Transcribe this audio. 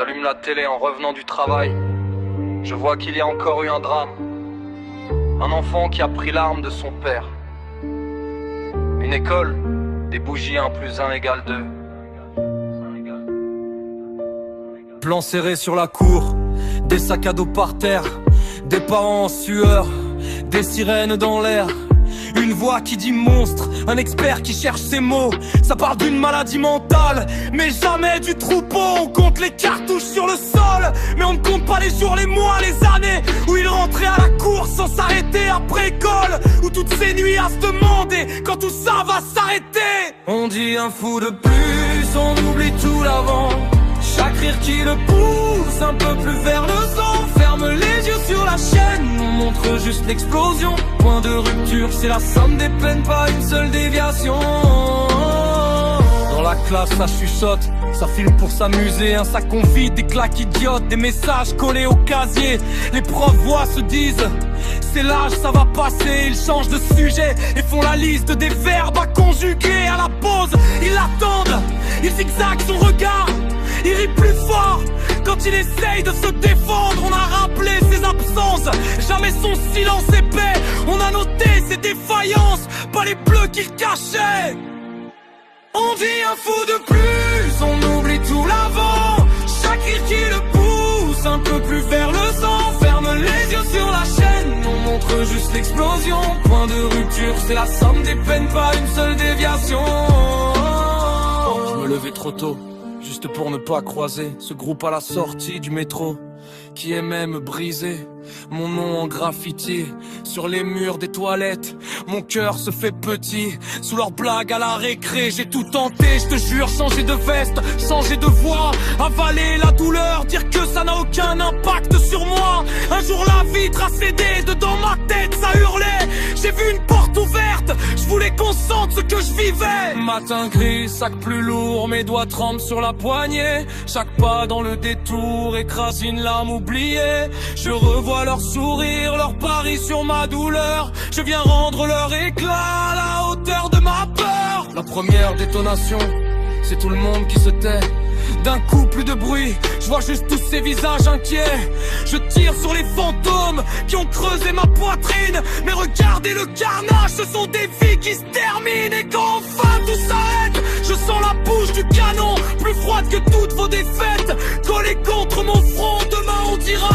J'allume la télé en revenant du travail. Je vois qu'il y a encore eu un drame. Un enfant qui a pris l'arme de son père. Une école, des bougies 1 + 1 = 2. Plan serré sur la cour, des sacs à dos par terre, des parents en sueur, des sirènes dans l'air. Une voix qui dit monstre, un expert qui cherche ses mots. Ça parle d'une maladie mentale, mais jamais du troupeau. On compte les cartouches sur le sol, mais on ne compte pas les jours, les mois, les années où il rentrait à la course sans s'arrêter après école, où toutes ces nuits à se demander quand tout ça va s'arrêter. On dit un fou de plus, on oublie tout l'avant. Chaque rire qui le pousse un peu plus vers le sang. Ferme les yeux sur la chaîne, on montre juste l'explosion. Point de rupture, c'est la somme des peines, pas une seule déviation. Dans la classe, ça chuchote, ça filme pour s'amuser. Un sac vide, des claques idiotes, des messages collés au casier. Les profs voient, se disent, c'est l'âge, ça va passer. Ils changent de sujet et font la liste des verbes à conjuguer. À la pause, ils l'attendent, ils zigzaguent son regard. Il rit plus fort quand il essaye de se défendre. On a rappelé ses absences, jamais son silence épais. On a noté ses défaillances, pas les bleus qu'il cachait. On dit un fou de plus, on oublie tout l'avant. Chaque rire qui le pousse un peu plus vers le sang. Ferme les yeux sur la chaîne, on montre juste l'explosion. Point de rupture, c'est la somme des peines, pas une seule déviation. Je me levais trop tôt, juste pour ne pas croiser ce groupe à la sortie du métro qui aimait me briser. Mon nom en graffiti sur les murs des toilettes. Mon cœur se fait petit sous leurs blagues à la récré. J'ai tout tenté, je te jure, changer de veste, changer de voix, avaler la douleur, dire que ça n'a aucun impact sur moi. Un jour la vitre a cédé, dedans ma tête ça hurlait. J'ai vu une porte ouverte, je voulais qu'on sente ce que je vivais. Matin gris, sac plus lourd, mes doigts tremblent sur la poignée. Chaque pas dans le détour écrase une larme oubliée. Je revois leur sourire, leur pari sur ma douleur. Je viens rendre leur éclat à la hauteur de ma peur. La première détonation, c'est tout le monde qui se tait. D'un coup plus de bruit, je vois juste tous ces visages inquiets. Je tire sur les fantômes qui ont creusé ma poitrine. Mais regardez le carnage, ce sont des vies qui se terminent. Et quand enfin tout s'arrête, je sens la bouche du canon, plus froide que toutes vos défaites, collée contre mon front. Demain on dira